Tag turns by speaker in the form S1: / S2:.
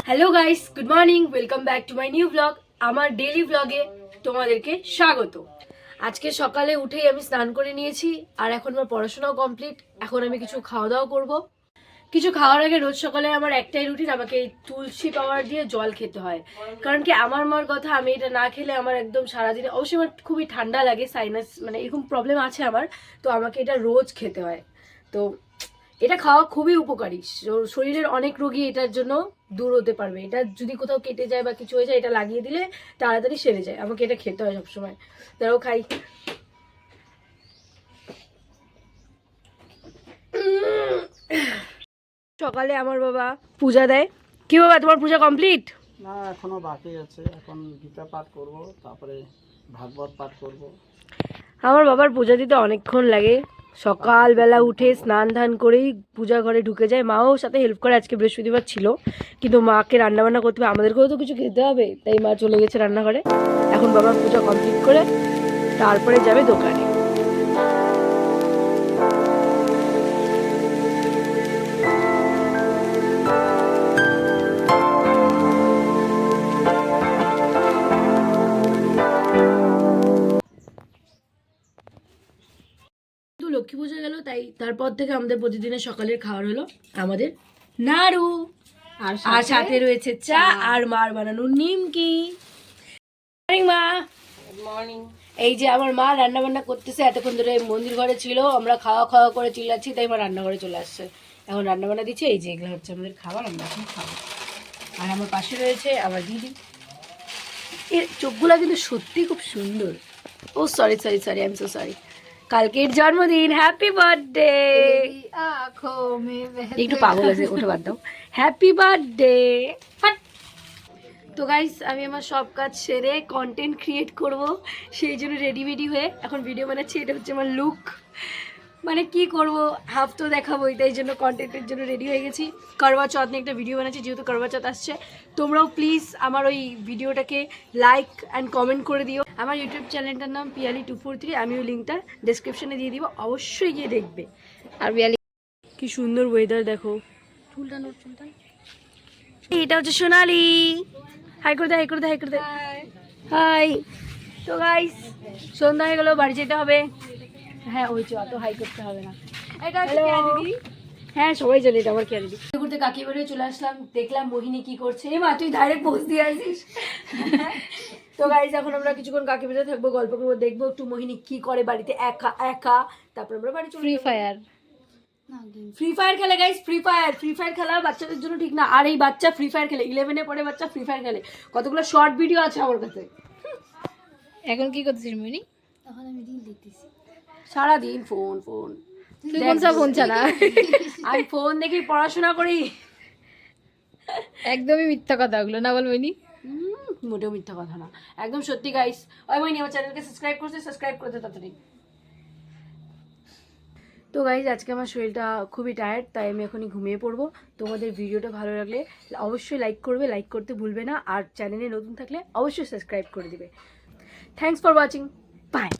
S1: Hello guys, good morning, welcome back to my new blog. আমার daily ব্লগে তোমাদেরকে স্বাগত। আজকে সকালে উঠেই আমি স্নান করে নিয়েছি আর এখন আমার পড়াশোনাও কমপ্লিট। এখন আমি কিছু খাওয়া দাওয়া করবো। কিছু খাওয়ার আগে রোজ সকালে আমার একটাই রুটিন, আমাকে এই তুলসী পাউডার দিয়ে জল খেতে হয়। কারণ কি, আমার মার কথা, আমি এটা না খেলে আমার একদম সারাদিনে, অবশ্যই আমার খুবই ঠান্ডা লাগে, সাইনাস মানে এরকম প্রবলেম আছে আমার, তো আমাকে এটা রোজ খেতে হয়। তো এটা খাওয়া খুবই উপকারী, শরীরের অনেক রোগী এটার জন্য দূর হতে পারবে। এটা যদি কোথাও কেটে যায় বা কিছু হয়ে যায়, এটা লাগিয়ে দিলে তাড়াতাড়ি সেরে যায়। আমাকে এটা খেতে হয় সবসময়, তারাও খাই। সকালে আমার বাবা পূজা দেয়। কি বাবা, তোমার পূজা কমপ্লিট?
S2: না, এখনো বাকি আছে। এখন গীতা পাঠ করব, তারপরে ভাগবত পাঠ করব।
S1: আমার বাবার পূজা দিতে অনেকক্ষণ লাগে। সকালবেলা উঠে স্নান ধান করেই পূজা ঘরে ঢুকে যায়। মাও সাথে হেল্প করে, আজকে বৃহস্পতিবার ছিল, কিন্তু মাকে রান্নাবান্না করতে হবে, আমাদেরকেও তো কিছু খেতে হবে, তাই মা চলে গেছে রান্নাঘরে। এখন বাবার পূজা কমপ্লিট করে তারপরে যাবে দোকানে। লক্ষ্মী পুজো গেল, তাই তারপর থেকে আমাদের প্রতিদিনের সকালের খাবার হলো আমাদের নাড়ু, আর সাথে রয়েছে চা আর মার বানানো নিমকি। মা,
S2: মর্নিং।
S1: এই যে আমার মা রান্না বান্না করতেছে, এতক্ষণ ধরে মন্দির ঘরে ছিল, আমরা খাওয়া খাওয়া করে চিল্লাচ্ছি, তাই মা রান্নাঘরে চলে আসছে, এখন রান্না বান্না দিচ্ছে। এই যে এগুলো হচ্ছে আমাদের খাবার, আমরা এখন খাবো। আর আমার পাশে রয়েছে আমার দিদি। এর চোখগুলা কিন্তু সত্যি খুব সুন্দর। Oh sorry sorry sorry, I am so sorry. কালকের জন্মদিন, হ্যাপি বার্থডে। একটু পাগল আছে, ওটা বাদ দাও। Happy birthday. তো গাইস, আমি আমার সব কাজ সেরে কন্টেন্ট ক্রিয়েট করব, সেই জন্য রেডি হয়ে এখন ভিডিও বানাচ্ছি। এটা হচ্ছে আমার লুক, মানে কি করব, হাফ তো দেখাবো, তাই জন্য কন্টেন্টের জন্য রেডি হয়ে গেছি। করবা চৌথ নিয়ে একটা ভিডিও বানাচ্ছি, যেহেতু করবা চৌথ আসছে। তোমরাও প্লিজ আমার ওই ভিডিওটাকে লাইক অ্যান্ড কমেন্ট করে দিও। আমার ইউটিউব চ্যানেলটার নাম পিয়ালি243, আমি ওই লিঙ্কটা ডেসক্রিপশনে দিয়ে দিব, অবশ্যই গিয়ে দেখবে। আর পিয়ালি, কি সুন্দর ওয়েদার দেখো। চুলটা নোট, চুলটা। এটা হচ্ছে সোনালি। হাই করে দে, হাই করে দে, হাই করে দে। হাই। তো গাইস, সন্ধ্যা হয়ে গেল, বাড়ি যেতে হবে। হ্যাঁ ওই অত হাই করতে হবে না। হ্যাঁ সবাই জানে এটা আমার ক্যারি। ঘুরতে কাকি বাড়ি চলে আসলাম, দেখলাম মোহিনী কি করছে। মা, তুই ডাইরেক্ট পোজ দিয়ে আসিস। তো গাইস, এখন আমরা কিছুক্ষণ কাকি বাড়িতে থাকবো, গল্প করবো, দেখবো একটু মোহিনী কি করে বাড়িতে একা একা। তারপর আমরা বাড়ি চলে ফ্রি ফায়ার খেলে গাইস। ফ্রি ফায়ার খেলা বাচ্চাদের জন্য ঠিক না। আর এই বাচ্চা ফ্রি ফায়ার খেলে, 11-এ পড়ে বাচ্চা ফ্রি ফায়ার খেলে। কতগুলো শর্ট ভিডিও আছে আমার কাছে।
S3: এখন কি করতেছিস মনি?
S1: এখন আমি রিল দেখতেছি সারাদিন। ফোন ফোন,
S3: তুই কোন সব ফোন চালা?
S1: আমি ফোন দেখি পড়াশোনা করি।
S3: একদমই মিথ্যা কথা ওগুলো, না বল মনি?
S1: মোটেও মিথ্যা কথা না, একদম সত্যি গাইস। ওই মনি, আমার চ্যানেলকে সাবস্ক্রাইব করতে তাড়াতাড়ি। তো গাইজ, আজকে আমার শরীরটা খুবই টায়ার্ড, তাই আমি এখনই ঘুমিয়ে পড়বো। তোমাদের ভিডিওটা ভালো লাগলে অবশ্যই লাইক করবে, লাইক করতে ভুলবে না। আর চ্যানেলে নতুন থাকলে অবশ্যই সাবস্ক্রাইব করে দিবে। Thanks for watching, by.